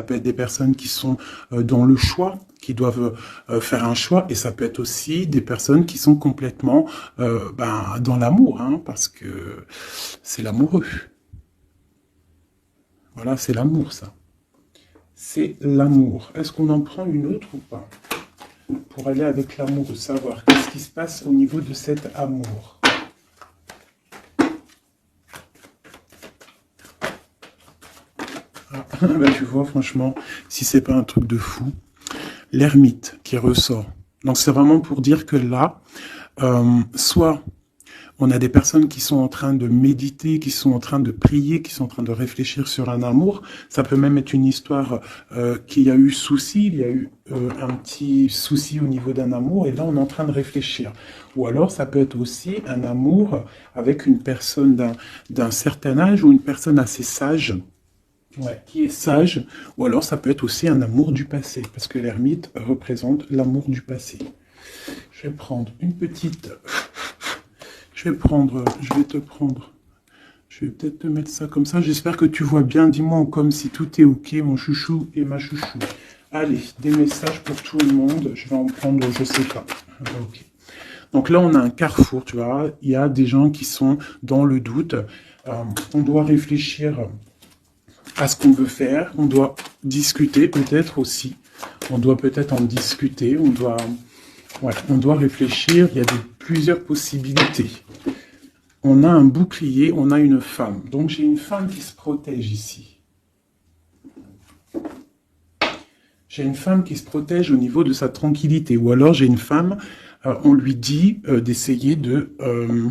Ça peut être des personnes qui sont dans le choix, qui doivent faire un choix, et ça peut être aussi des personnes qui sont complètement dans l'amour, hein, parce que c'est l'amoureux. Voilà, c'est l'amour, ça. C'est l'amour. Est-ce qu'on en prend une autre ou pas? Pour aller avec l'amour, de savoir qu'est-ce qui se passe au niveau de cet amour. Ah, bah, tu vois, franchement, si c'est pas un truc de fou, l'ermite qui ressort. Donc c'est vraiment pour dire que là, soit on a des personnes qui sont en train de méditer, qui sont en train de prier, qui sont en train de réfléchir sur un amour. Ça peut même être une histoire qui a eu souci, il y a eu un petit souci au niveau d'un amour, et là on est en train de réfléchir. Ou alors ça peut être aussi un amour avec une personne d'un certain âge ou une personne assez sage. Ouais, qui est sage, ou alors ça peut être aussi un amour du passé, parce que l'ermite représente l'amour du passé. Je vais prendre une petite... je vais te prendre. Je vais peut-être te mettre ça comme ça. J'espère que tu vois bien. Dis-moi comme si tout est ok, mon chouchou et ma chouchou. Allez, des messages pour tout le monde. Je vais en prendre, je sais pas. Ok. Donc là, on a un carrefour, tu vois. Il y a des gens qui sont dans le doute. On doit réfléchir à ce qu'on veut faire. On doit discuter peut-être aussi. On doit peut-être en discuter. On doit réfléchir. Il y a plusieurs possibilités. On a un bouclier, on a une femme. Donc j'ai une femme qui se protège ici. J'ai une femme qui se protège au niveau de sa tranquillité. Ou alors j'ai une femme, on lui dit d'essayer de... de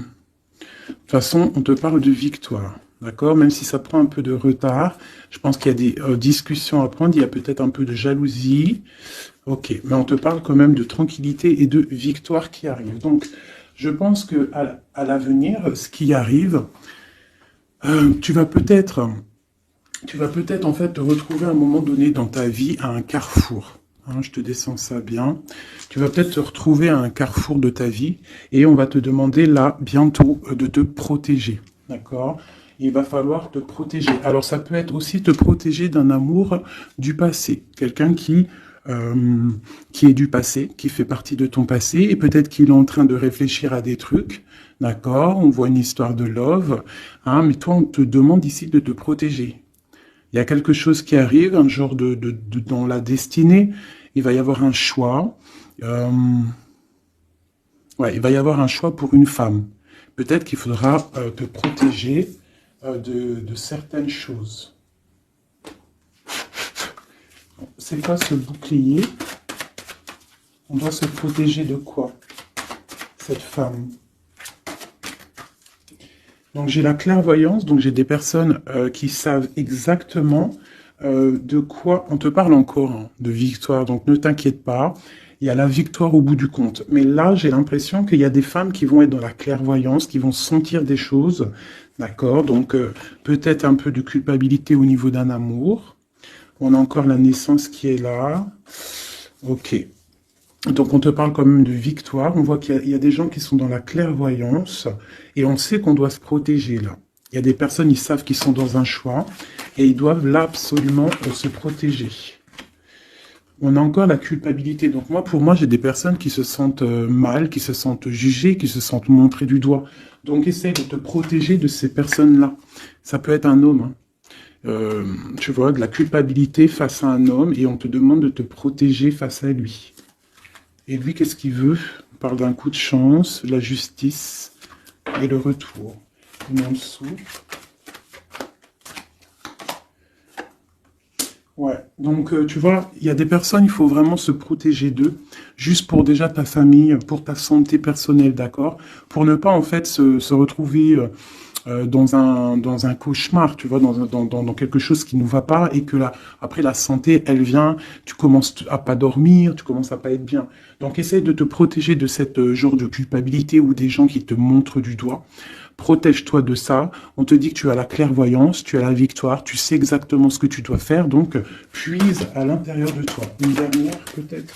toute façon, on te parle de victoire. D'accord? Même si ça prend un peu de retard, je pense qu'il y a des discussions à prendre. Il y a peut-être un peu de jalousie. Ok, mais on te parle quand même de tranquillité et de victoire qui arrive. Donc, je pense que à l'avenir, ce qui arrive, tu vas peut-être en fait te retrouver à un moment donné dans ta vie à un carrefour. Hein, je te descends ça bien. Tu vas peut-être te retrouver à un carrefour de ta vie et on va te demander là bientôt de te protéger. D'accord? Il va falloir te protéger. Alors ça peut être aussi te protéger d'un amour du passé. Quelqu'un qui est du passé, qui fait partie de ton passé, et peut-être qu'il est en train de réfléchir à des trucs, d'accord? On voit une histoire de love, hein, mais toi, on te demande ici de te protéger. Il y a quelque chose qui arrive, un genre dans la destinée, il va y avoir un choix, il va y avoir un choix pour une femme. Peut-être qu'il faudra te protéger de certaines choses. C'est quoi ce bouclier? On doit se protéger de quoi, cette femme? Donc j'ai la clairvoyance, donc j'ai des personnes qui savent exactement de quoi on te parle encore, hein, de victoire. Donc ne t'inquiète pas, il y a la victoire au bout du compte. Mais là, j'ai l'impression qu'il y a des femmes qui vont être dans la clairvoyance, qui vont sentir des choses, d'accord? Donc peut-être un peu de culpabilité au niveau d'un amour. On a encore la naissance qui est là. Ok. Donc on te parle quand même de victoire. On voit qu'il y a des gens qui sont dans la clairvoyance et on sait qu'on doit se protéger là. Il y a des personnes, ils savent qu'ils sont dans un choix et ils doivent là absolument se protéger. On a encore la culpabilité. Donc moi, pour moi, j'ai des personnes qui se sentent mal, qui se sentent jugées, qui se sentent montrées du doigt. Donc essaye de te protéger de ces personnes-là. Ça peut être un homme, hein. Tu vois, de la culpabilité face à un homme et on te demande de te protéger face à lui. Et lui, qu'est-ce qu'il veut? On parle d'un coup de chance, la justice et le retour. Et en dessous. Ouais, donc tu vois, il y a des personnes, il faut vraiment se protéger d'eux, juste pour déjà ta famille, pour ta santé personnelle, d'accord? Pour ne pas en fait se retrouver dans un cauchemar, tu vois, dans quelque chose qui ne va pas et que là, après la santé, elle vient, tu commences à pas dormir, tu commences à pas être bien. Donc essaye de te protéger de cette genre de culpabilité ou des gens qui te montrent du doigt. Protège-toi de ça. On te dit que tu as la clairvoyance, tu as la victoire, tu sais exactement ce que tu dois faire, donc puise à l'intérieur de toi. Une dernière peut-être.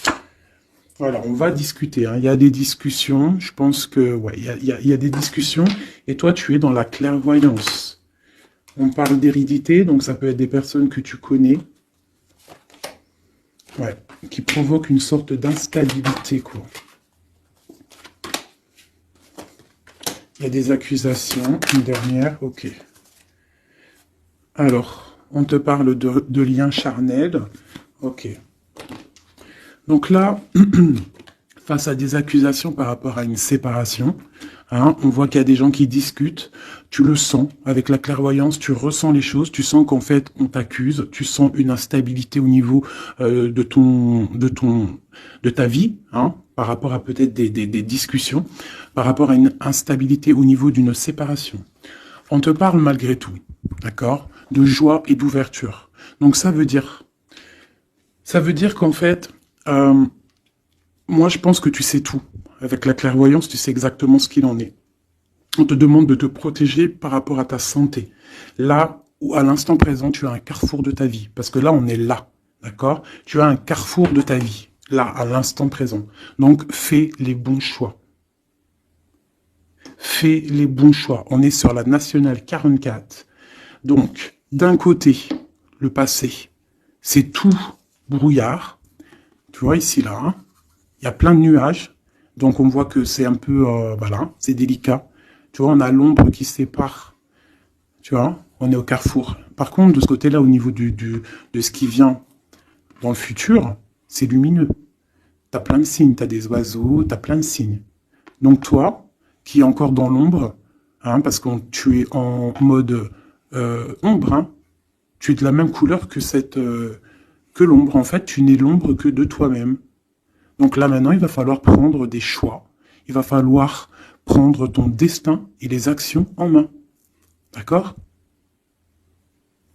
Voilà, on va discuter, hein. Il y a des discussions, je pense que, ouais, il y a des discussions, et toi, tu es dans la clairvoyance. On parle d'hérédité, donc ça peut être des personnes que tu connais. Ouais, qui provoque une sorte d'instabilité, quoi. Il y a des accusations, une dernière, ok. Alors, on te parle de liens charnels, ok. Donc là, face à des accusations par rapport à une séparation, hein, on voit qu'il y a des gens qui discutent, tu le sens, avec la clairvoyance, tu ressens les choses, tu sens qu'en fait, on t'accuse, tu sens une instabilité au niveau de ta vie, hein, par rapport à peut-être des discussions, par rapport à une instabilité au niveau d'une séparation. On te parle malgré tout, d'accord, de joie et d'ouverture. Donc ça veut dire qu'en fait, moi je pense que tu sais tout. Avec la clairvoyance, tu sais exactement ce qu'il en est. On te demande de te protéger par rapport à ta santé. Là où à l'instant présent, tu as un carrefour de ta vie. Parce que là, on est là, d'accord? Tu as un carrefour de ta vie, là, à l'instant présent. Donc, fais les bons choix. Fais les bons choix. On est sur la nationale 44. Donc, d'un côté, le passé, c'est tout brouillard. Tu vois ici, là, hein, il y a plein de nuages. Donc, on voit que c'est un peu, voilà, c'est délicat. Tu vois, on a l'ombre qui sépare. Tu vois, on est au carrefour. Par contre, de ce côté-là, au niveau de ce qui vient dans le futur, c'est lumineux. Tu as plein de signes. Tu as des oiseaux, tu as plein de signes. Donc, toi, qui es encore dans l'ombre, hein, parce que tu es en mode ombre, hein, tu es de la même couleur que que l'ombre. En fait, tu n'es l'ombre que de toi-même. Donc là, maintenant, il va falloir prendre des choix. Il va falloir prendre ton destin et les actions en main. D'accord?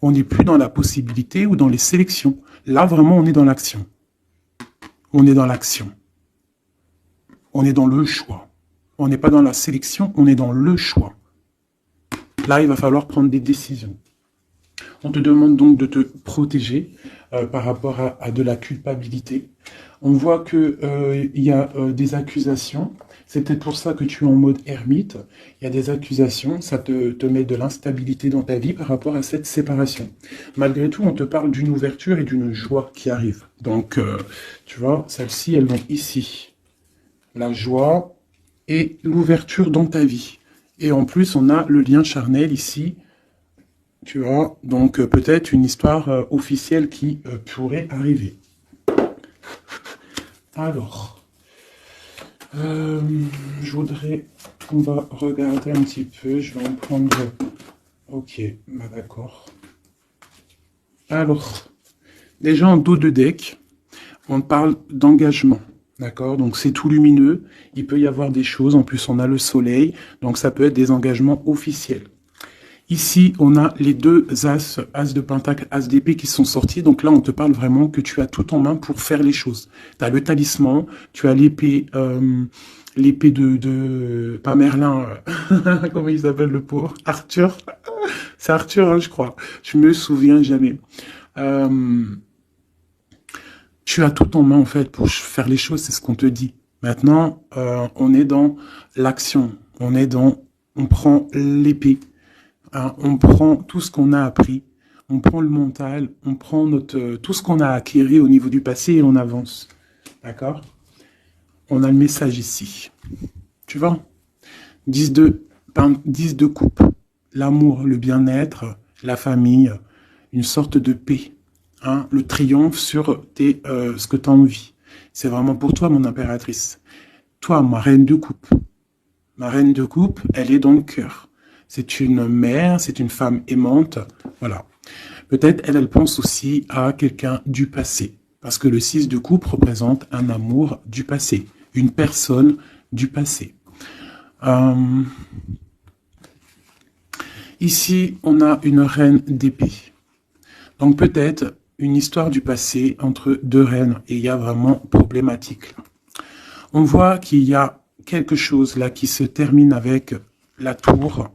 On n'est plus dans la possibilité ou dans les sélections. Là, vraiment, on est dans l'action. On est dans l'action. On est dans le choix. On n'est pas dans la sélection, on est dans le choix. Là, il va falloir prendre des décisions. On te demande donc de te protéger par rapport à de la culpabilité. On voit qu'il y a des accusations. C'est peut-être pour ça que tu es en mode ermite. Il y a des accusations, ça te met de l'instabilité dans ta vie par rapport à cette séparation. Malgré tout, on te parle d'une ouverture et d'une joie qui arrive. Donc, tu vois, celles-ci, elles vont ici. La joie et l'ouverture dans ta vie. Et en plus, on a le lien charnel ici. Tu vois, donc peut-être une histoire officielle qui pourrait arriver. Alors, je voudrais, on va regarder un petit peu, je vais en prendre, ok, bah d'accord. Alors, déjà en dos de deck, on parle d'engagement, d'accord? Donc c'est tout lumineux, il peut y avoir des choses, en plus on a le soleil, donc ça peut être des engagements officiels. Ici, on a les deux as, as de pentacle, as d'épée qui sont sortis. Donc là, on te parle vraiment que tu as tout en main pour faire les choses. Tu as le talisman, tu as l'épée l'épée pas Merlin, comment il s'appelle le pauvre? Arthur. C'est Arthur, hein, je crois. Je me souviens jamais. Tu as tout en main, en fait, pour faire les choses, c'est ce qu'on te dit. Maintenant, on est dans l'action. On prend l'épée. Hein, on prend tout ce qu'on a appris, on prend le mental, on prend tout ce qu'on a acquis au niveau du passé et on avance. D'accord? On a le message ici. Tu vois? 10 de coupe. L'amour, le bien-être, la famille, une sorte de paix. Hein, le triomphe sur ce que tu as envie. C'est vraiment pour toi, mon impératrice. Toi, ma reine de coupe. Ma reine de coupe, elle est dans le cœur. C'est une mère, c'est une femme aimante. Voilà. Peut-être elle pense aussi à quelqu'un du passé. Parce que le 6 de coupe représente un amour du passé. Une personne du passé. Ici, on a une reine d'épée. Donc peut-être une histoire du passé entre deux reines. Et il y a vraiment problématique. On voit qu'il y a quelque chose là qui se termine avec la tour.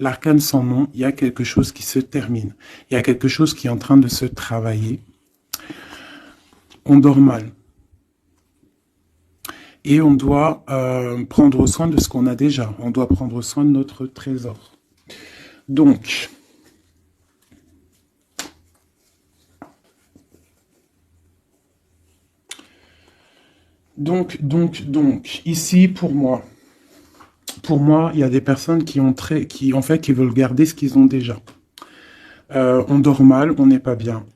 L'arcane sans nom, il y a quelque chose qui se termine. Il y a quelque chose qui est en train de se travailler. On dort mal. Et on doit prendre soin de ce qu'on a déjà. On doit prendre soin de notre trésor. Donc, Ici, pour moi, il y a des personnes en fait, qui veulent garder ce qu'ils ont déjà. On dort mal, on n'est pas bien.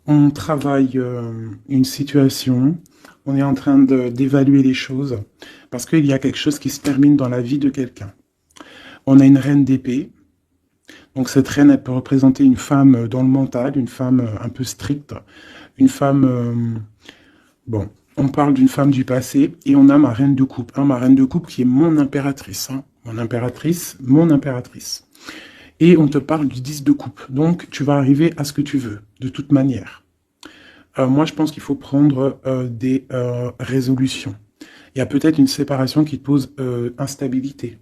On travaille une situation, on est en train d'évaluer les choses, parce qu'il y a quelque chose qui se termine dans la vie de quelqu'un. On a une reine d'épée, donc cette reine, elle peut représenter une femme dans le mental, une femme un peu stricte, une femme... bon, on parle d'une femme du passé, et on a ma reine de coupe, ma reine de coupe qui est mon impératrice, mon impératrice, mon impératrice. Et on te parle du 10 de coupe. Donc, tu vas arriver à ce que tu veux, de toute manière. Moi, je pense qu'il faut prendre des résolutions. Il y a peut-être une séparation qui te pose instabilité.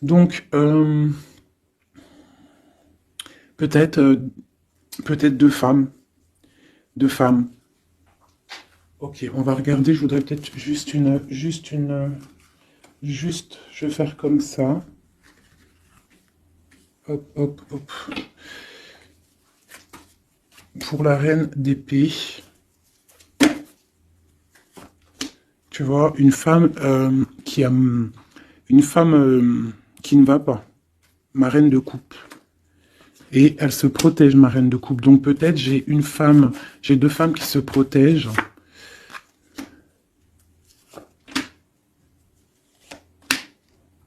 Donc, peut-être deux femmes. Deux femmes. Ok, on va regarder. Je voudrais peut-être je vais faire comme ça. Hop, hop, hop. Pour la reine d'épée, tu vois, une femme qui ne va pas, ma reine de coupe. Et elle se protège, ma reine de coupe. Donc peut-être j'ai deux femmes qui se protègent.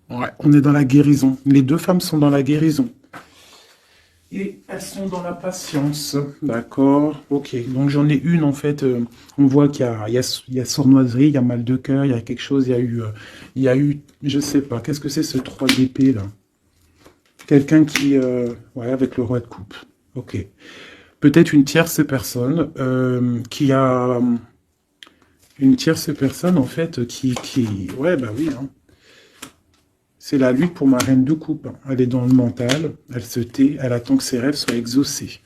Ouais, on est dans la guérison. Les deux femmes sont dans la guérison. Et elles sont dans la patience. D'accord. Ok. Donc j'en ai une, en fait. On voit qu'il y a sournoiserie, il y a mal de cœur, il y a quelque chose, il y a eu, je sais pas, qu'est-ce que c'est ce 3 d'épée, là? Quelqu'un qui... ouais, avec le roi de coupe. Ok. Peut-être une tierce personne qui a... Une tierce personne, en fait, qui... Ouais, bah oui, hein. C'est la lutte pour ma reine de coupe. Elle est dans le mental, elle se tait, elle attend que ses rêves soient exaucés.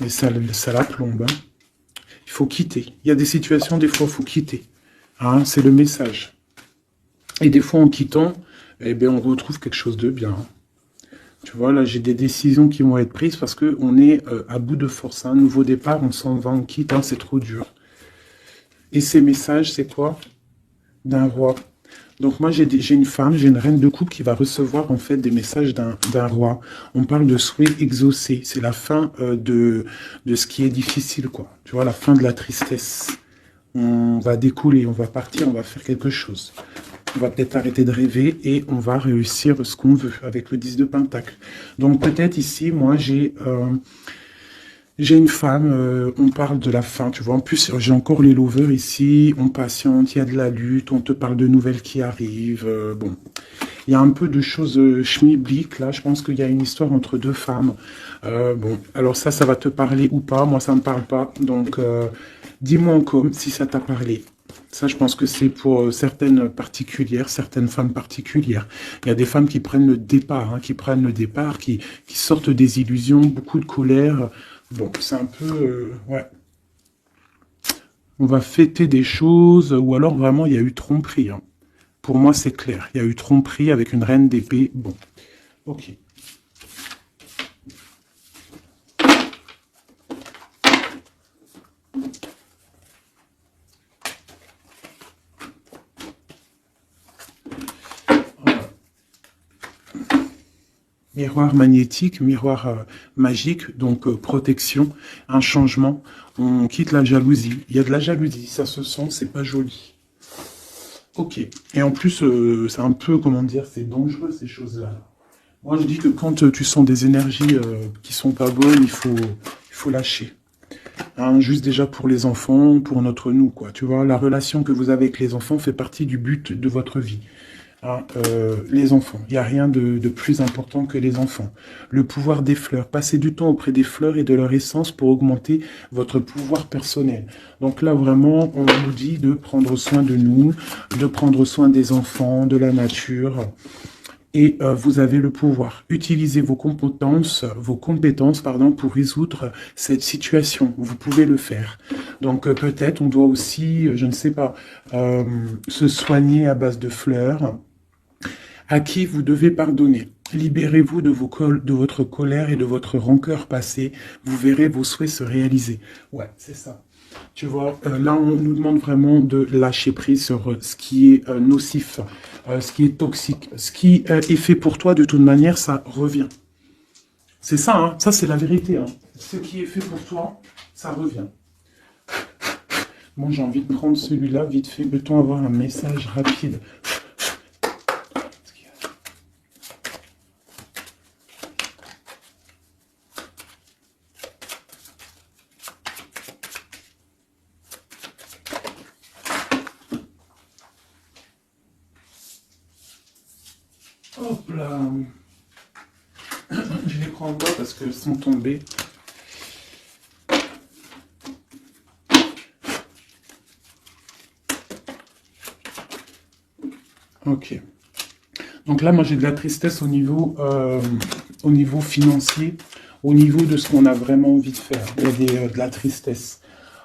Mais ça la plombe. Hein. Il faut quitter. Il y a des situations, des fois, il faut quitter. Hein, c'est le message. Et des fois, en quittant, eh bien, on retrouve quelque chose de bien. Tu vois, là, j'ai des décisions qui vont être prises parce qu'on est à bout de force. Un nouveau départ, on s'en va, on quitte, hein, c'est trop dur. Et ces messages, c'est quoi? D'un roi. Donc moi, j'ai une femme, j'ai une reine de coupe qui va recevoir en fait des messages d'un roi. On parle de souhait exaucé. C'est la fin de ce qui est difficile, quoi. Tu vois, la fin de la tristesse. On va découler, on va partir, on va faire quelque chose. On va peut-être arrêter de rêver et on va réussir ce qu'on veut avec le 10 de Pentacle. Donc peut-être ici, moi, j'ai une femme, on parle de la fin, tu vois. En plus, j'ai encore les lovers ici, on patiente, il y a de la lutte, on te parle de nouvelles qui arrivent. Bon, il y a un peu de choses schmilblick, là. Je pense qu'il y a une histoire entre deux femmes. Bon, alors ça va te parler ou pas. Moi, ça ne me parle pas. Donc, dis-moi en com si ça t'a parlé. Ça, je pense que c'est pour certaines particulières, certaines femmes particulières. Il y a des femmes qui prennent le départ, hein, qui sortent des illusions, beaucoup de colère. Bon, c'est un peu... ouais. On va fêter des choses, ou alors vraiment, il y a eu tromperie. Hein. Pour moi, c'est clair. Il y a eu tromperie avec une reine d'épée. Bon, ok. Miroir magnétique, miroir magique, donc protection, un changement. On quitte la jalousie. Il y a de la jalousie, ça se sent, c'est pas joli. Ok. Et en plus, c'est un peu, comment dire, c'est dangereux ces choses-là. Moi, je dis que quand tu sens des énergies qui sont pas bonnes, il faut lâcher. Hein, juste déjà pour les enfants, pour notre nous, quoi. Tu vois, la relation que vous avez avec les enfants fait partie du but de votre vie. Hein, les enfants, il n'y a rien de plus important que les enfants. Le pouvoir des fleurs, passez du temps auprès des fleurs et de leur essence pour augmenter votre pouvoir personnel. Donc là, vraiment, on nous dit de prendre soin de nous, de prendre soin des enfants, de la nature. Et vous avez le pouvoir. Utilisez vos compétences, pour résoudre cette situation. Vous pouvez le faire. Donc peut-être on doit aussi, je ne sais pas, se soigner à base de fleurs, à qui vous devez pardonner. Libérez-vous de, de votre colère et de votre rancœur passée. Vous verrez vos souhaits se réaliser. Ouais, c'est ça. Tu vois, là, on nous demande vraiment de lâcher prise sur ce qui est nocif, ce qui est toxique. Ce qui est fait pour toi, de toute manière, ça revient. C'est ça, hein, ça c'est la vérité. Hein. Ce qui est fait pour toi, ça revient. Bon, j'ai envie de prendre celui-là, vite fait. Peut-on avoir un message rapide? Hop là. Je les prends en bas parce qu'elles sont tombées. Ok. Donc là, moi, j'ai de la tristesse au niveau financier, au niveau de ce qu'on a vraiment envie de faire. Il y a de la tristesse.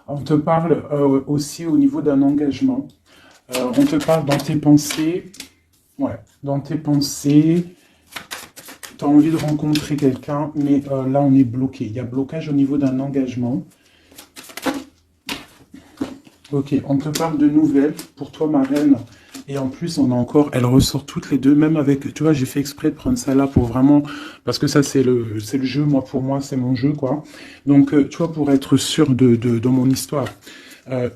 On te parle aussi au niveau d'un engagement. On te parle dans tes pensées. Ouais, dans tes pensées, tu as envie de rencontrer quelqu'un, mais là, on est bloqué. Il y a blocage au niveau d'un engagement. Ok, on te parle de nouvelles pour toi, ma reine. Et en plus, on a encore, elles ressortent toutes les deux, même avec, tu vois, j'ai fait exprès de prendre ça là pour vraiment, parce que ça, c'est le jeu, moi, pour moi, c'est mon jeu, quoi. Donc, tu vois, pour être sûr de mon histoire.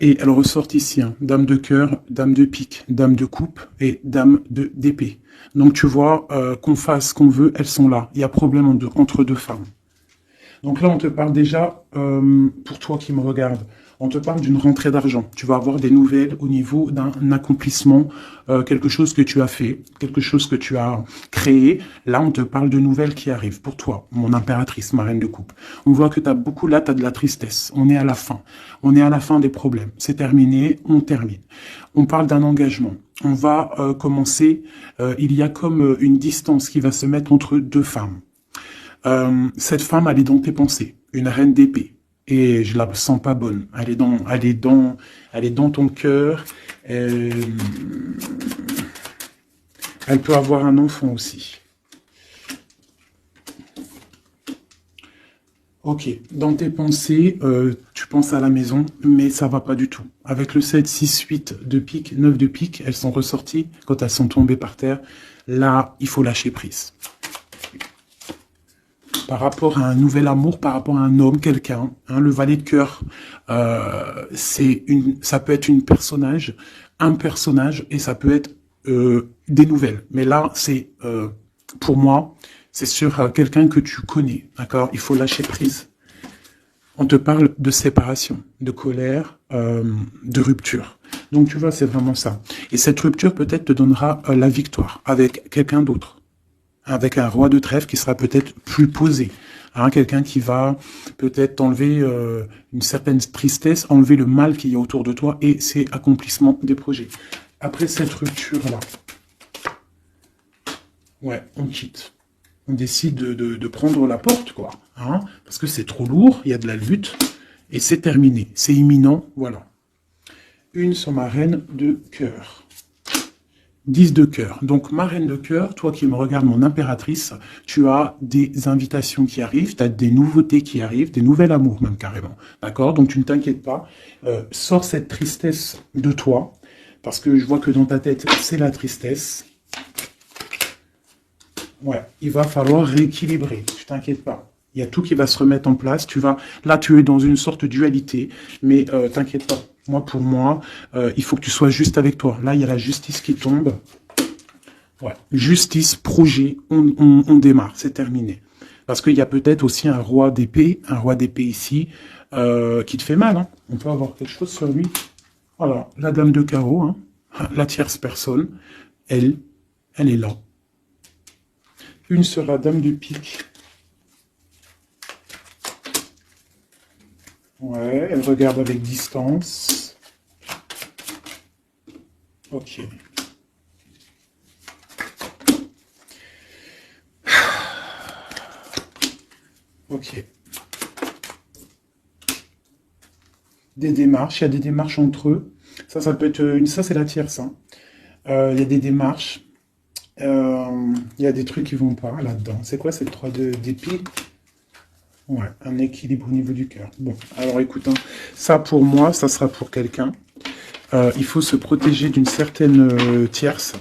Et elles ressortent ici, hein, dame de cœur, dame de pique, dame de coupe et dame d'épée. Donc, tu vois, qu'on fasse ce qu'on veut, elles sont là. Il y a problème entre deux femmes. Donc là, on te parle déjà, pour toi qui me regarde, on te parle d'une rentrée d'argent. Tu vas avoir des nouvelles au niveau d'un accomplissement, quelque chose que tu as fait, quelque chose que tu as créé. Là, on te parle de nouvelles qui arrivent pour toi, mon impératrice, ma reine de coupe. On voit que tu as beaucoup, là, tu as de la tristesse. On est à la fin. On est à la fin des problèmes. C'est terminé, on termine. On parle d'un engagement. On va commencer, il y a comme une distance qui va se mettre entre deux femmes. Cette femme, elle est dans tes pensées, une reine d'épée. Et je la sens pas bonne. Elle est dans ton cœur. Elle peut avoir un enfant aussi. Ok, dans tes pensées, tu penses à la maison, mais ça va pas du tout. Avec le 7, 6, 8 de pique, 9 de pique, elles sont ressorties quand elles sont tombées par terre. Là, il faut lâcher prise. Par rapport à un nouvel amour, par rapport à un homme, quelqu'un, hein, le valet de cœur, ça peut être un personnage, et ça peut être des nouvelles. Mais là, c'est pour moi, c'est sur quelqu'un que tu connais, d'accord? Il faut lâcher prise. On te parle de séparation, de colère, de rupture. Donc tu vois, c'est vraiment ça. Et cette rupture peut-être te donnera la victoire avec quelqu'un d'autre. Avec un roi de trèfle qui sera peut-être plus posé. Hein, quelqu'un qui va peut-être t'enlever une certaine tristesse, enlever le mal qu'il y a autour de toi, et c'est accomplissement des projets. Après cette rupture-là, ouais, on quitte. On décide de prendre la porte, quoi. Hein, parce que c'est trop lourd, il y a de la lutte, et c'est terminé. C'est imminent, voilà. Une sur ma reine de cœur. 10 de cœur. Donc, ma reine de cœur, toi qui me regardes, mon impératrice, tu as des invitations qui arrivent, tu as des nouveautés qui arrivent, des nouvelles amours même carrément. D'accord? Donc, tu ne t'inquiètes pas. Sors cette tristesse de toi, parce que je vois que dans ta tête, c'est la tristesse. Ouais, il va falloir rééquilibrer. Tu t'inquiètes pas. Il y a tout qui va se remettre en place. Là, tu es dans une sorte de dualité, mais t'inquiète pas. Pour moi, il faut que tu sois juste avec toi. Là, il y a la justice qui tombe. Ouais. Justice, projet, on démarre, c'est terminé. Parce qu'il y a peut-être aussi un roi d'épée ici, qui te fait mal. Hein. On peut avoir quelque chose sur lui. Voilà, la dame de carreau, hein, la tierce personne, elle est là. Une sera dame de pique. Ouais, elle regarde avec distance. Ok. Ok. Des démarches, il y a des démarches entre eux. Ça peut être ça c'est la tierce. Hein. Il y a des démarches. Il y a des trucs qui vont pas là-dedans. C'est quoi cette 3 d'épée? Ouais, un équilibre au niveau du cœur. Bon, alors écoute, hein, ça pour moi, ça sera pour quelqu'un. Il faut se protéger d'une certaine tierce.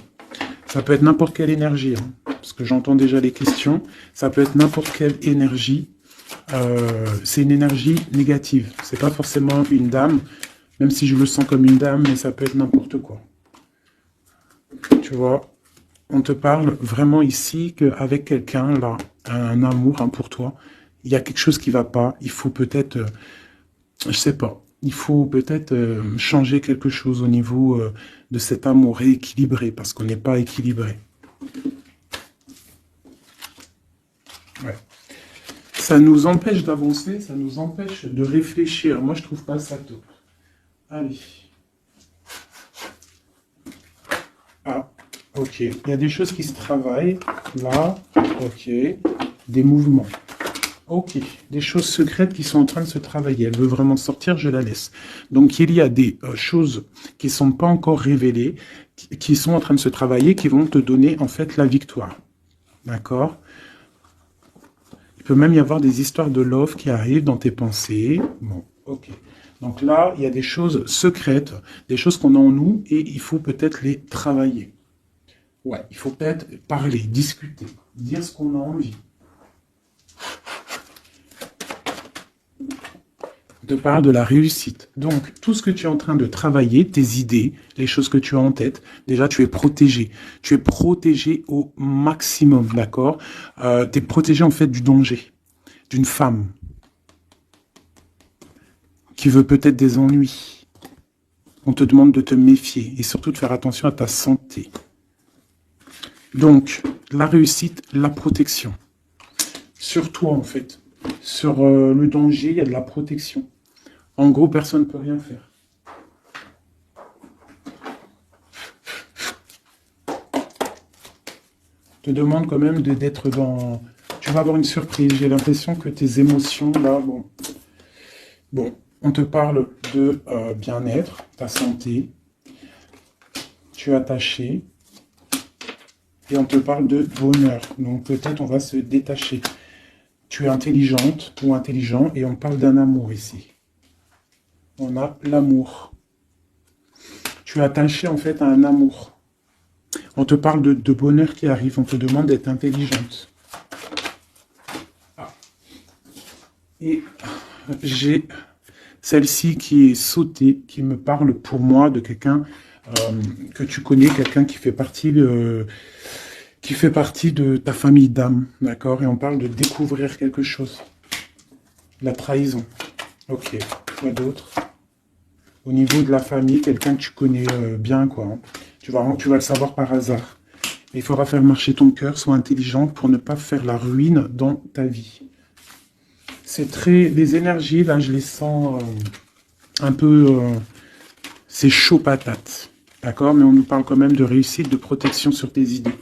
Ça peut être n'importe quelle énergie, hein, parce que j'entends déjà les questions. Ça peut être n'importe quelle énergie. C'est une énergie négative. C'est pas forcément une dame, même si je le sens comme une dame, mais ça peut être n'importe quoi. Tu vois, on te parle vraiment ici qu'avec quelqu'un, là, un amour hein, pour toi, il y a quelque chose qui va pas. Il faut peut-être, je sais pas, il faut peut-être changer quelque chose au niveau de cet amour rééquilibré, parce qu'on n'est pas équilibré. Ouais. Ça nous empêche d'avancer, ça nous empêche de réfléchir. Moi, je trouve pas ça top. Allez. Ah, ok. Il y a des choses qui se travaillent. Là, ok. Des mouvements. Ok. Des choses secrètes qui sont en train de se travailler. Elle veut vraiment sortir, je la laisse. Donc, il y a des choses qui ne sont pas encore révélées, qui sont en train de se travailler, qui vont te donner, en fait, la victoire. D'accord ? Il peut même y avoir des histoires de love qui arrivent dans tes pensées. Bon, ok. Donc là, il y a des choses secrètes, des choses qu'on a en nous et il faut peut-être les travailler. Ouais, il faut peut-être parler, discuter, dire ce qu'on a envie. On te parle de la réussite. Donc, tout ce que tu es en train de travailler, tes idées, les choses que tu as en tête, déjà, tu es protégé. Tu es protégé au maximum, d'accord? Tu es protégé, en fait, du danger, d'une femme qui veut peut-être des ennuis. On te demande de te méfier et surtout de faire attention à ta santé. Donc, la réussite, la protection. Sur toi, en fait. Sur le danger, il y a de la protection. En gros, personne ne peut rien faire. Je te demande quand même d'être dans... Tu vas avoir une surprise. J'ai l'impression que tes émotions, là, bon, on te parle de bien-être, ta santé. Tu es attaché. Et on te parle de bonheur. Donc peut-être on va se détacher. Tu es intelligente ou intelligent et on parle d'un amour ici. On a l'amour. Tu es attaché en fait à un amour. On te parle de bonheur qui arrive. On te demande d'être intelligente. Ah. Et j'ai celle-ci qui est sautée, qui me parle pour moi de quelqu'un que tu connais, quelqu'un qui fait partie de ta famille d'âme, d'accord? Et on parle de découvrir quelque chose. La trahison. Ok. Quoi d'autre? Au niveau de la famille, quelqu'un que tu connais bien, quoi. Hein. Tu vas le savoir par hasard. Mais il faudra faire marcher ton cœur, sois intelligent pour ne pas faire la ruine dans ta vie. C'est très... Les énergies, là, je les sens un peu... c'est chaud patate. D'accord? Mais on nous parle quand même de réussite, de protection sur tes idées.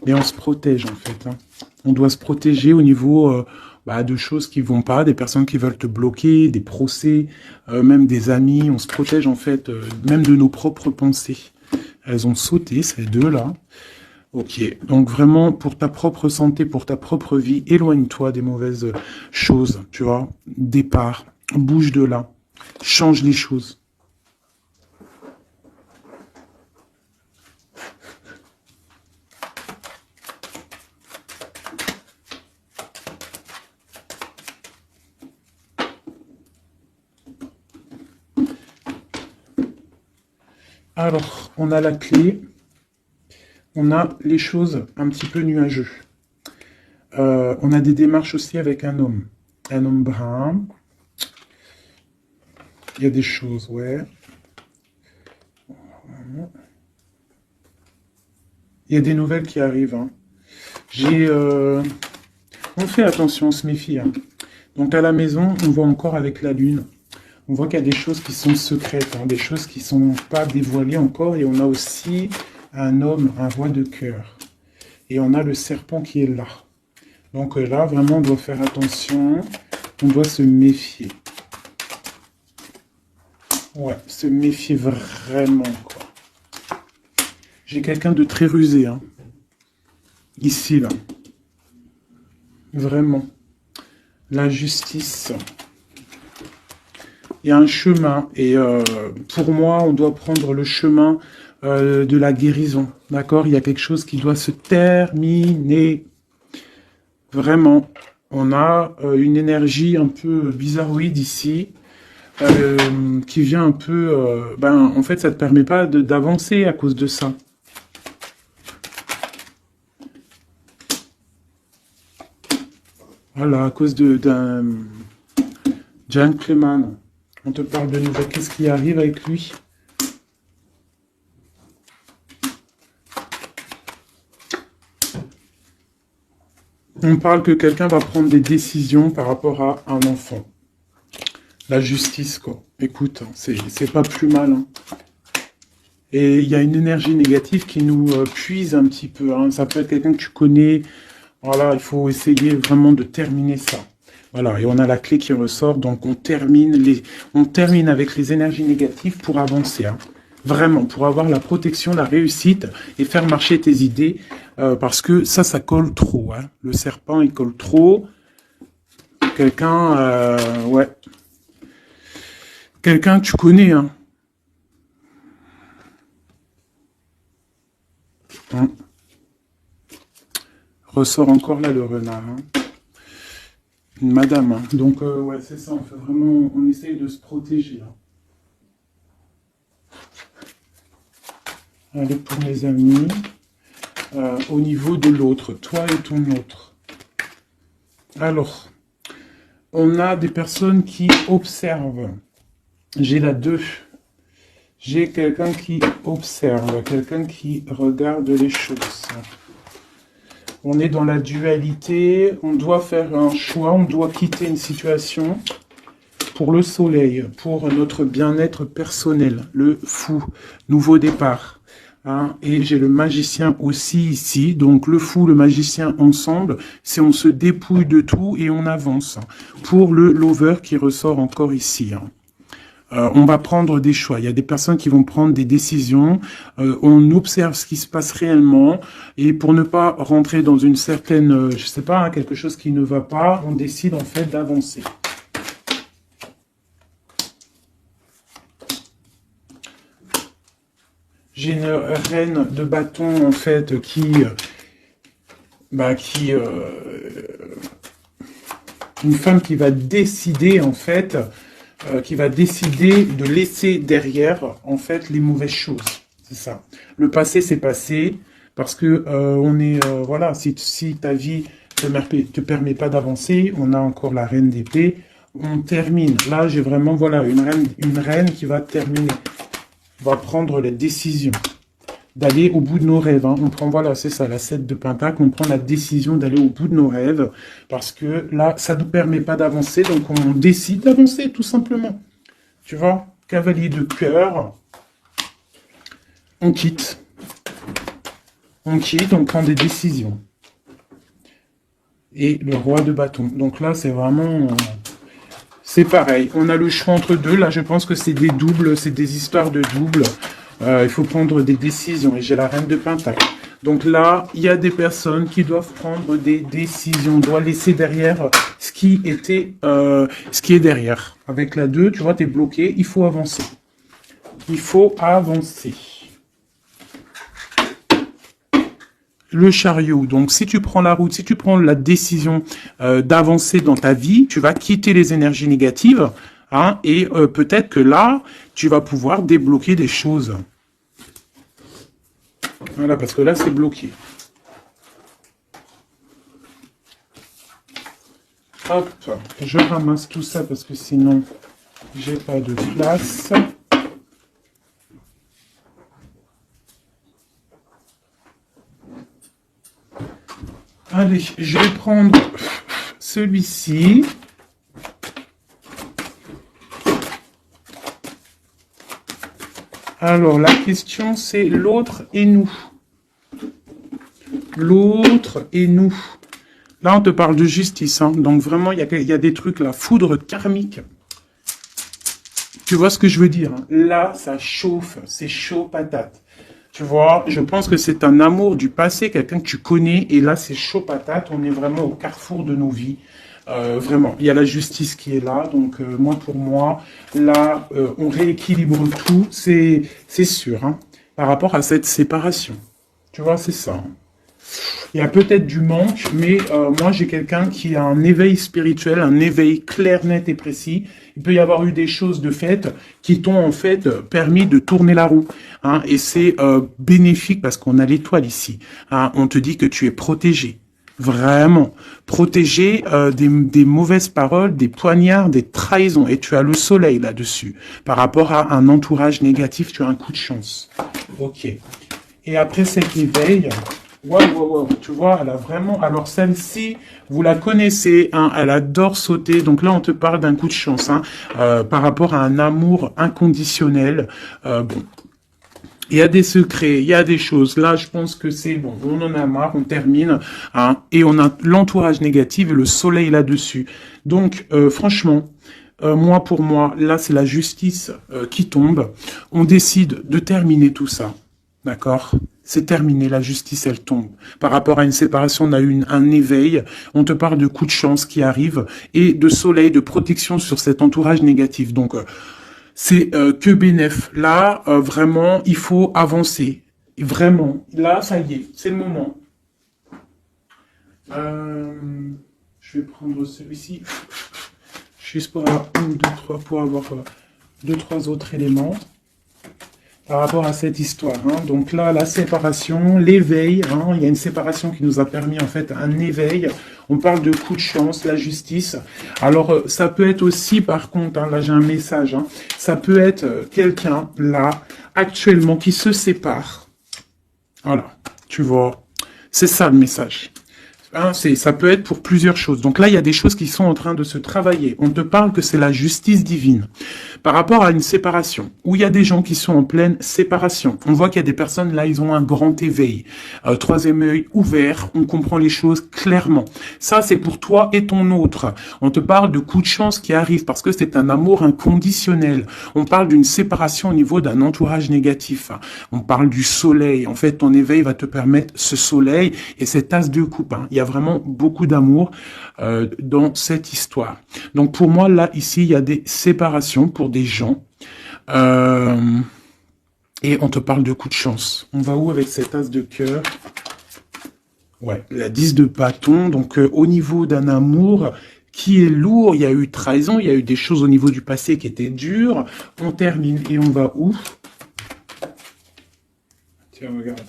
Mais on se protège, en fait. Hein. On doit se protéger au niveau de choses qui vont pas, des personnes qui veulent te bloquer, des procès, même des amis. On se protège, en fait, même de nos propres pensées. Elles ont sauté, ces deux-là. Ok, donc vraiment, pour ta propre santé, pour ta propre vie, éloigne-toi des mauvaises choses, tu vois. Départ, bouge de là, change les choses. Alors, on a la clé, on a les choses un petit peu nuageux. On a des démarches aussi avec un homme brun. Il y a des choses, ouais. Il y a des nouvelles qui arrivent. Hein. On fait attention, on se méfie. Hein. Donc à la maison, on voit encore avec la lune. On voit qu'il y a des choses qui sont secrètes, hein, des choses qui ne sont pas dévoilées encore. Et on a aussi un homme, un roi de cœur. Et on a le serpent qui est là. Donc là, vraiment, on doit faire attention. On doit se méfier. Ouais, se méfier vraiment, quoi. J'ai quelqu'un de très rusé, hein. Ici, là. Vraiment. La justice. Il y a un chemin. Et pour moi, on doit prendre le chemin de la guérison. D'accord? Il y a quelque chose qui doit se terminer. Vraiment. On a une énergie un peu bizarroïde ici. Qui vient un peu... en fait, ça ne te permet pas d'avancer à cause de ça. Voilà, à cause d'un gentleman. On te parle de nouveau. Qu'est-ce qui arrive avec lui? On parle que quelqu'un va prendre des décisions par rapport à un enfant. La justice, quoi. Écoute, c'est pas plus mal. Hein. Et il y a une énergie négative qui nous puise un petit peu. Hein. Ça peut être quelqu'un que tu connais. Voilà, il faut essayer vraiment de terminer ça. Voilà, et on a la clé qui ressort. Donc, on termine avec les énergies négatives pour avancer. Hein. Vraiment, pour avoir la protection, la réussite et faire marcher tes idées. Parce que ça colle trop. Hein. Le serpent, il colle trop. Quelqu'un, ouais. Quelqu'un que tu connais, hein. Ressort encore là le renard. Hein. Une madame. Hein. Donc, ouais, c'est ça. On fait vraiment, on essaye de se protéger. Hein. Allez, pour mes amis. Au niveau de l'autre, toi et ton autre. Alors, on a des personnes qui observent. J'ai la 2. J'ai quelqu'un qui observe, quelqu'un qui regarde les choses. On est dans la dualité, on doit faire un choix, on doit quitter une situation pour le soleil, pour notre bien-être personnel, le fou, nouveau départ. Hein, et j'ai le magicien aussi ici, donc le fou, le magicien ensemble, c'est on se dépouille de tout et on avance. Pour le lover qui ressort encore ici. Hein. On va prendre des choix. Il y a des personnes qui vont prendre des décisions. On observe ce qui se passe réellement. Et pour ne pas rentrer dans une certaine, je sais pas, hein, quelque chose qui ne va pas, on décide en fait d'avancer. J'ai une reine de bâton en fait une femme qui va décider en fait. Qui va décider de laisser derrière, en fait, les mauvaises choses. C'est ça. Le passé, c'est passé, parce que voilà, si ta vie te permet pas d'avancer, on a encore la reine d'épée, on termine. Là, j'ai vraiment, voilà, une reine qui va terminer, va prendre les décisions d'aller au bout de nos rêves. Hein. On prend, voilà, c'est ça, la 7 de Pentacle, on prend la décision d'aller au bout de nos rêves, parce que là, ça ne nous permet pas d'avancer, donc on décide d'avancer, tout simplement. Tu vois, cavalier de cœur, on quitte, on prend des décisions. Et le roi de bâton. Donc là, c'est vraiment... c'est pareil, on a le choix entre deux, là, je pense que c'est des doubles, c'est des histoires de doubles. Il faut prendre des décisions. Et j'ai la reine de Pentacle. Donc là, il y a des personnes qui doivent prendre des décisions. On doit laisser derrière ce qui est derrière. Avec la 2, tu vois, tu es bloqué. Il faut avancer. Il faut avancer. Le chariot. Donc, si tu prends la route, si tu prends la décision d'avancer dans ta vie, tu vas quitter les énergies négatives. Hein, et peut-être que là, tu vas pouvoir débloquer des choses. Voilà, parce que là, c'est bloqué. Hop, je ramasse tout ça parce que sinon, j'ai pas de place. Allez, je vais prendre celui-ci. Alors, la question, c'est l'autre et nous. L'autre et nous. Là, on te parle de justice. Hein. Donc, vraiment, il y a des trucs, là, foudre karmique. Tu vois ce que je veux dire hein. Là, ça chauffe. C'est chaud patate. Tu Tu vois, je pense que c'est un amour du passé, quelqu'un que tu connais, et là, c'est chaud patate, on est vraiment au carrefour de nos vies. Vraiment, il y a la justice qui est là, donc moi, pour moi, là, on rééquilibre tout, c'est sûr, hein, par rapport à cette séparation. Tu vois, c'est ça. Il y a peut-être du manque, mais moi j'ai quelqu'un qui a un éveil spirituel, un éveil clair, net et précis. Il peut y avoir eu des choses de fait qui t'ont en fait permis de tourner la roue. Hein, et c'est bénéfique parce qu'on a l'étoile ici. Hein, on te dit que tu es protégé. Vraiment. Protégé des mauvaises paroles, des poignards, des trahisons. Et tu as le soleil là-dessus. Par rapport à un entourage négatif, tu as un coup de chance. Ok. Et après cet éveil... Wow, tu vois, elle a vraiment... Alors celle-ci, vous la connaissez, hein, elle adore sauter. Donc là, on te parle d'un coup de chance, hein, par rapport à un amour inconditionnel. Bon, il y a des secrets, il y a des choses. Là, je pense que c'est bon, on en a marre, on termine, hein, et on a l'entourage négatif et le soleil là-dessus. Donc, franchement... moi, pour moi, là, c'est la justice qui tombe. On décide de terminer tout ça. D'accord? C'est terminé, la justice, elle tombe. Par rapport à une séparation, on a eu un éveil. On te parle de coups de chance qui arrivent et de soleil, de protection sur cet entourage négatif. Donc, c'est que bénéf. Là, vraiment, il faut avancer. Et vraiment, là, ça y est, c'est le moment. Je vais prendre celui-ci. Juste pour avoir deux, trois autres éléments par rapport à cette histoire. Hein. Donc là, la séparation, l'éveil, hein, il y a une séparation qui nous a permis en fait un éveil. On parle de coup de chance, la justice. Alors, ça peut être aussi, par contre, hein, là j'ai un message, hein, ça peut être quelqu'un, là, actuellement, qui se sépare. Voilà, tu vois, c'est ça le message. Hein, ça peut être pour plusieurs choses. Donc là, il y a des choses qui sont en train de se travailler. On te parle que c'est la justice divine. Par rapport à une séparation, où il y a des gens qui sont en pleine séparation. On voit qu'il y a des personnes, là, ils ont un grand éveil. Troisième œil ouvert, on comprend les choses clairement. Ça, c'est pour toi et ton autre. On te parle de coups de chance qui arrivent parce que c'est un amour inconditionnel. On parle d'une séparation au niveau d'un entourage négatif. On parle du soleil. En fait, ton éveil va te permettre ce soleil et cette as de coupe. Hein. Il y a vraiment beaucoup d'amour dans cette histoire. Donc pour moi, là, ici, il y a des séparations pour des gens. Et on te parle de coups de chance. On va où avec cette as de cœur? Ouais, la 10 de bâton. Donc au niveau d'un amour qui est lourd, il y a eu trahison, il y a eu des choses au niveau du passé qui étaient dures. On termine et on va où? Tiens, regarde.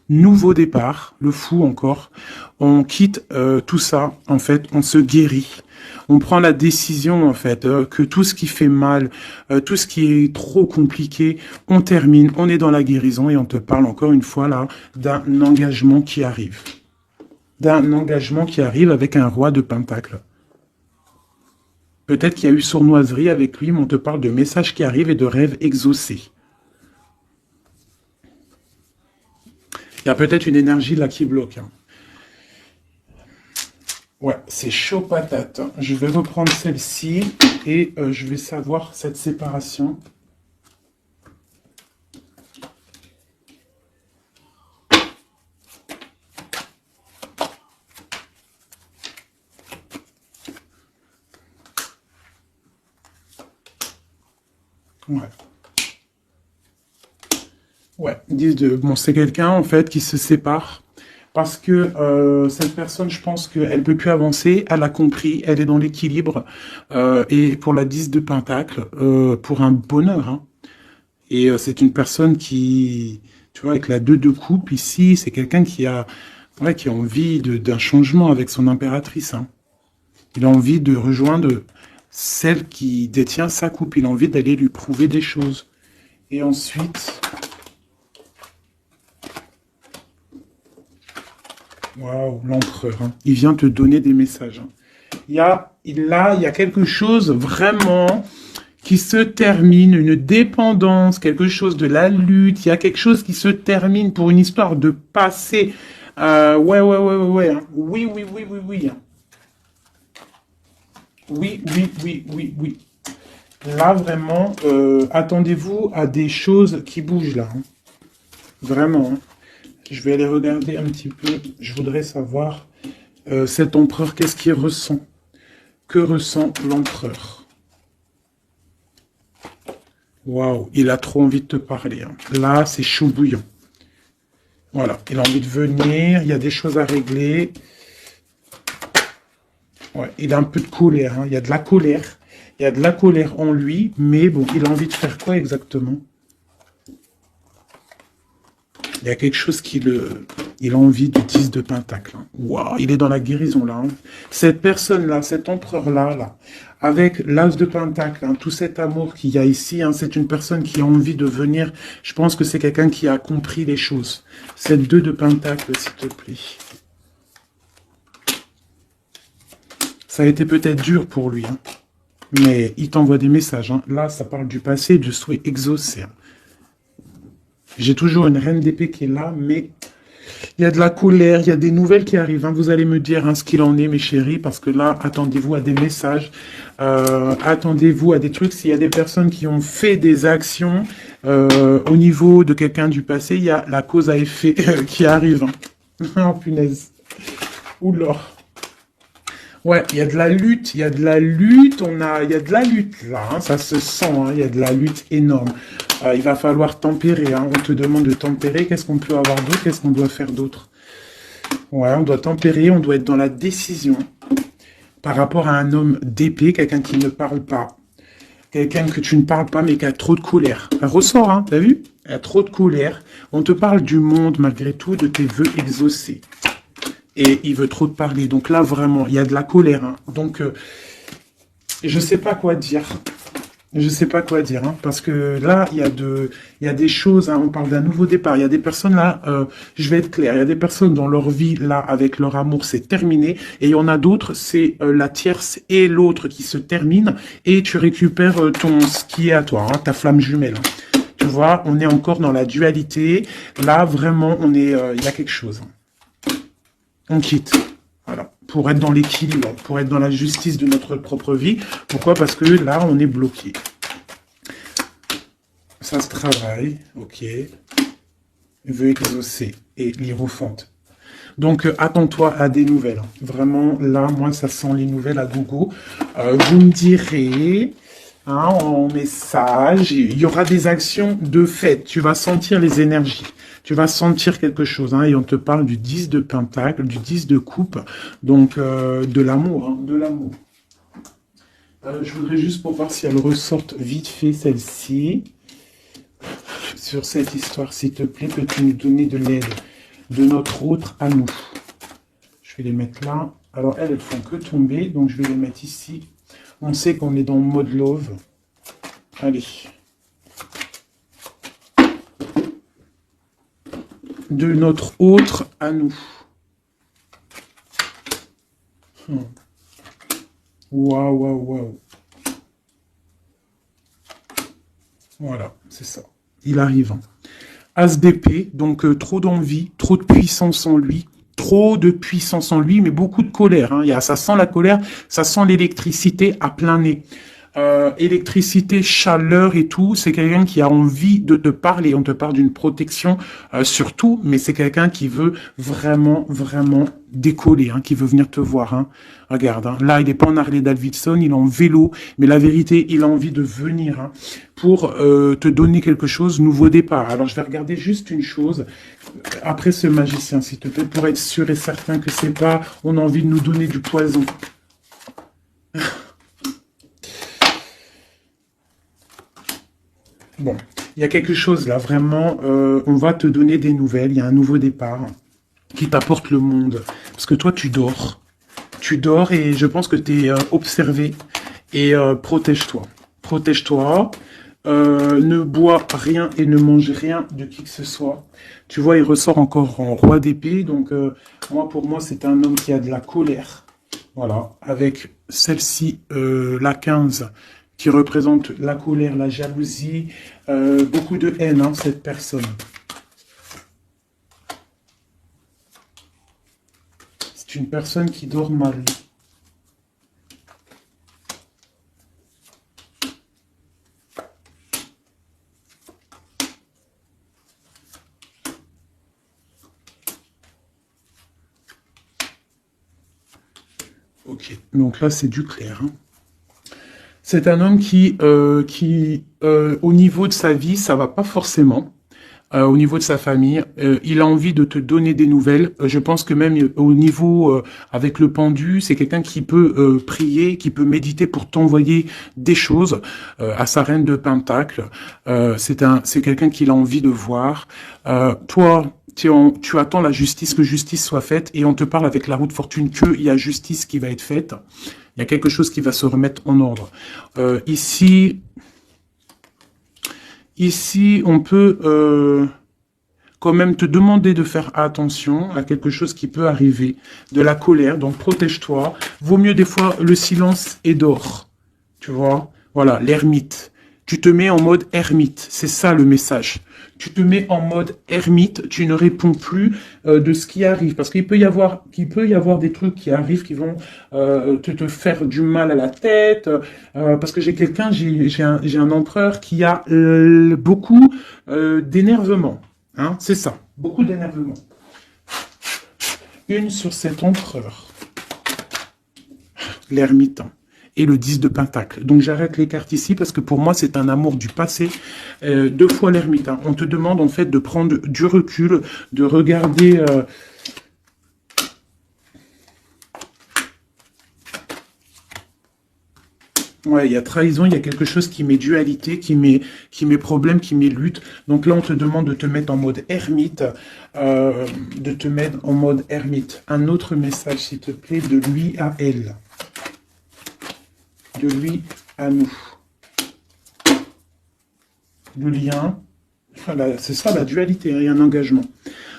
Nouveau départ, le fou encore. On quitte tout ça, en fait, on se guérit. On prend la décision, en fait, que tout ce qui fait mal, tout ce qui est trop compliqué, on termine, on est dans la guérison et on te parle encore une fois, là, d'un engagement qui arrive. D'un engagement qui arrive avec un roi de pentacle. Peut-être qu'il y a eu sournoiserie avec lui, mais on te parle de messages qui arrivent et de rêves exaucés. Il y a peut-être une énergie là qui bloque. Hein. Ouais, c'est chaud patate. Je vais reprendre celle-ci et je vais savoir cette séparation. Ouais. Ouais, bon, c'est quelqu'un en fait qui se sépare parce que cette personne, je pense qu'elle peut plus avancer, elle a compris, elle est dans l'équilibre et pour la 10 de pentacle, pour un bonheur. Hein. Et c'est une personne qui, tu vois, avec la 2 de coupe ici, c'est quelqu'un qui a, ouais, qui a envie d'un changement avec son impératrice. Hein. Il a envie de rejoindre celle qui détient sa coupe, il a envie d'aller lui prouver des choses. Et ensuite... Waouh, l'empereur, hein. Il vient te donner des messages. Hein. Il y a quelque chose vraiment qui se termine, une dépendance, quelque chose de la lutte. Il y a quelque chose qui se termine pour une histoire de passé. Ouais. Hein. Oui. Hein. Oui. Là, vraiment, attendez-vous à des choses qui bougent, là. Hein. Vraiment. Hein. Je vais aller regarder un petit peu. Je voudrais savoir, cet empereur, qu'est-ce qu'il ressent? Que ressent l'empereur? Waouh, il a trop envie de te parler. Hein. Là, c'est chaud bouillant. Voilà, il a envie de venir, il y a des choses à régler. Ouais, il a un peu de colère, hein. Il y a de la colère. Il y a de la colère en lui, mais bon, il a envie de faire quoi exactement? Il y a quelque chose qui le... Il a envie du 10 de pentacle. Hein. Waouh, il est dans la guérison là. Hein. Cette personne-là, cet empereur-là, là, avec l'as de pentacle, hein, tout cet amour qu'il y a ici, hein, c'est une personne qui a envie de venir. Je pense que c'est quelqu'un qui a compris les choses. Cette 2 de pentacle, s'il te plaît. Ça a été peut-être dur pour lui, hein, mais il t'envoie des messages. Hein. Là, ça parle du passé, du souhait exaucé. Hein. J'ai toujours une reine d'épée qui est là, mais il y a de la colère, il y a des nouvelles qui arrivent. Hein. Vous allez me dire hein, ce qu'il en est, mes chéris, parce que là, attendez-vous à des messages, attendez-vous à des trucs. S'il y a des personnes qui ont fait des actions au niveau de quelqu'un du passé, il y a la cause à effet qui arrive. Hein. Oh punaise. Oula. Ouais, il y a de la lutte, il y a de la lutte, il y a de la lutte là, hein, ça se sent, hein, il y a de la lutte énorme. Il va falloir tempérer, hein, on te demande de tempérer, qu'est-ce qu'on peut avoir d'autre, qu'est-ce qu'on doit faire d'autre? Ouais, on doit tempérer, on doit être dans la décision par rapport à un homme d'épée, quelqu'un qui ne parle pas, quelqu'un que tu ne parles pas mais qui a trop de colère. Ça ressort, hein, t'as vu? Il y a trop de colère. On te parle du monde malgré tout, de tes vœux exaucés. Et il veut trop te parler. Donc là, vraiment, il y a de la colère. Hein. Donc, je sais pas quoi dire. Je sais pas quoi dire. Hein, parce que là, il y a des choses. Hein, on parle d'un nouveau départ. Il y a des personnes là, je vais être clair. Il y a des personnes dans leur vie, là, avec leur amour, c'est terminé. Et il y en a d'autres, c'est la tierce et l'autre qui se terminent. Et tu récupères ce qui est à toi, hein, ta flamme jumelle. Hein. Tu vois, on est encore dans la dualité. Là, vraiment, il y a quelque chose. Hein. On quitte. Voilà. Pour être dans l'équilibre, pour être dans la justice de notre propre vie. Pourquoi? Parce que là, on est bloqué. Ça se travaille. Ok. Veut exaucer et l'hiérophante. Donc, attends-toi à des nouvelles. Vraiment, là, moi, ça sent les nouvelles à gogo. Vous me direz... Hein, en message, il y aura des actions de fait. Tu vas sentir les énergies. Tu vas sentir quelque chose. Hein, et on te parle du 10 de pentacle, du 10 de coupe. Donc, de l'amour. Hein, de l'amour. Je voudrais juste pour voir si elle ressorte vite fait celle-ci. Sur cette histoire, s'il te plaît, peux-tu nous donner de l'aide de notre autre à nous? Je vais les mettre là. Alors, elles font que tomber. Donc, je vais les mettre ici. On sait qu'on est dans le mode love. Allez. De notre autre à nous. Waouh, waouh, waouh. Voilà, c'est ça. Il arrive. As d'épée, donc trop d'envie, trop de puissance en lui. Trop de puissance en lui, mais beaucoup de colère. Hein. Ça sent la colère, ça sent l'électricité à plein nez. Électricité, chaleur et tout, c'est quelqu'un qui a envie de te parler. On te parle d'une protection surtout, mais c'est quelqu'un qui veut vraiment, vraiment décoller, hein, qui veut venir te voir. Hein. Regarde, hein. Là, il n'est pas en Harley Davidson, il est en vélo, mais la vérité, il a envie de venir hein, pour te donner quelque chose, nouveau départ. Alors, je vais regarder juste une chose, après ce magicien, s'il te plaît, pour être sûr et certain que c'est pas, on a envie de nous donner du poison. Bon, il y a quelque chose là, vraiment, on va te donner des nouvelles, il y a un nouveau départ qui t'apporte le monde. Parce que toi, tu dors. Tu dors et je pense que tu es observé. Et protège-toi. Protège-toi. Ne bois rien et ne mange rien de qui que ce soit. Tu vois, il ressort encore en roi d'épée. Donc, pour moi, c'est un homme qui a de la colère. Voilà, avec celle-ci, la 15, qui représente la colère, la jalousie, beaucoup de haine, hein, cette personne. C'est une personne qui dort mal. Ok, donc là, c'est du clair. Hein. C'est un homme qui au niveau de sa vie, ça va pas forcément. Au niveau de sa famille, il a envie de te donner des nouvelles. Je pense que même au niveau avec le pendu, c'est quelqu'un qui peut prier, qui peut méditer pour t'envoyer des choses à sa reine de Pentacle. C'est quelqu'un qu'il a envie de voir. Toi, tu attends la justice, que justice soit faite, et on te parle avec la roue de fortune qu'il y a justice qui va être faite. Il y a quelque chose qui va se remettre en ordre. Ici, on peut quand même te demander de faire attention à quelque chose qui peut arriver, de la colère, donc protège-toi. Vaut mieux des fois, le silence est d'or, tu vois. Voilà, l'ermite. Tu te mets en mode ermite, c'est ça le message. Tu te mets en mode ermite, tu ne réponds plus de ce qui arrive, parce qu'il peut y avoir des trucs qui arrivent qui vont te faire du mal à la tête, parce que j'ai un empereur qui a beaucoup d'énervement, hein, c'est ça, beaucoup d'énervement. Une sur cet empereur, l'ermite. Et le 10 de Pentacle. Donc j'arrête les cartes ici parce que pour moi c'est un amour du passé. 2 fois l'ermite. Hein. On te demande en fait de prendre du recul, de regarder... Ouais, il y a trahison, il y a quelque chose qui met dualité, qui met problème, qui met lutte. Donc là, on te demande de te mettre en mode ermite, Un autre message, s'il te plaît, de lui à elle. De lui à nous. Le lien, voilà, c'est ça la dualité, il y a un engagement.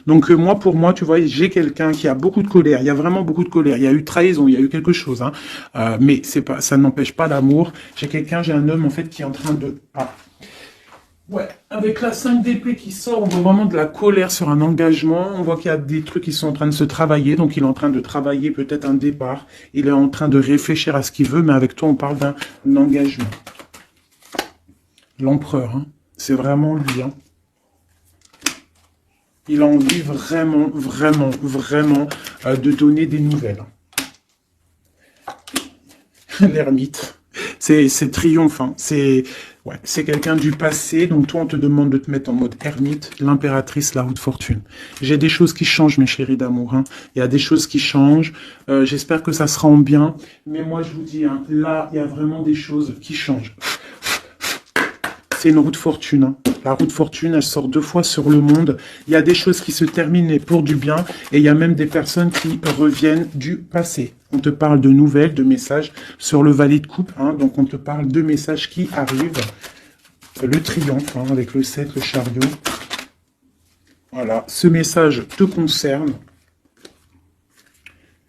Donc moi, pour moi, tu vois, j'ai quelqu'un qui a beaucoup de colère, il y a vraiment beaucoup de colère, il y a eu trahison, il y a eu quelque chose, hein. Mais ça n'empêche pas l'amour. J'ai un homme en fait qui est en train de... Ah. Ouais, avec la 5 d'épée qui sort, on voit vraiment de la colère sur un engagement. On voit qu'il y a des trucs qui sont en train de se travailler. Donc, il est en train de travailler peut-être un départ. Il est en train de réfléchir à ce qu'il veut. Mais avec toi, on parle d'un engagement. L'empereur, hein, c'est vraiment lui. Hein. Il a envie vraiment, vraiment, vraiment de donner des nouvelles. L'ermite. C'est triomphe, hein. C'est quelqu'un du passé, donc toi on te demande de te mettre en mode ermite, l'impératrice, la roue de fortune. J'ai des choses qui changent, mes chéris d'amour, hein. Il y a des choses qui changent, j'espère que ça sera en bien, mais moi je vous dis, hein, là il y a vraiment des choses qui changent. C'est une roue de fortune, hein. La roue de fortune, elle sort 2 fois sur le monde. Il y a des choses qui se terminent pour du bien, et il y a même des personnes qui reviennent du passé. On te parle de nouvelles, de messages sur le valet de coupe, hein, donc on te parle de messages qui arrivent. Le triomphe, hein, avec le 7, le chariot. Voilà, ce message te concerne.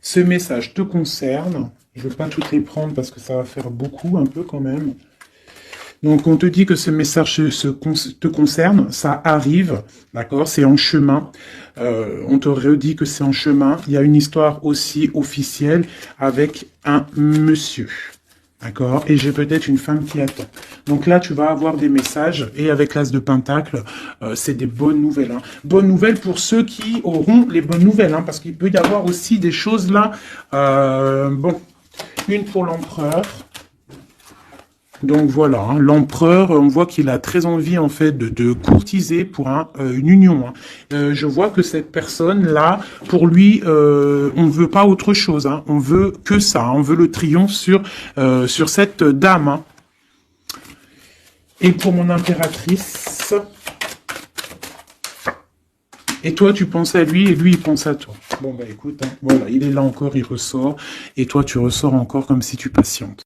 Ce message te concerne. Je ne veux pas toutes les prendre parce que ça va faire beaucoup, un peu quand même. Donc, on te dit que ce message te concerne, ça arrive, d'accord, c'est en chemin. On te redit que c'est en chemin. Il y a une histoire aussi officielle avec un monsieur, d'accord, et j'ai peut-être une femme qui attend. Donc là, tu vas avoir des messages, et avec l'As de Pentacle, c'est des bonnes nouvelles. Hein. Bonnes nouvelles pour ceux qui auront les bonnes nouvelles, hein, parce qu'il peut y avoir aussi des choses là. Bon, une pour l'empereur. Donc voilà, hein, l'empereur, on voit qu'il a très envie en fait de courtiser pour une union. Hein. Je vois que cette personne-là, pour lui, on ne veut pas autre chose. Hein. On veut que ça. Hein. On veut le triomphe sur cette dame. Hein. Et pour mon impératrice, et toi tu penses à lui et lui il pense à toi. Bon bah écoute, hein, voilà, il est là encore, il ressort, et toi tu ressors encore comme si tu patientes.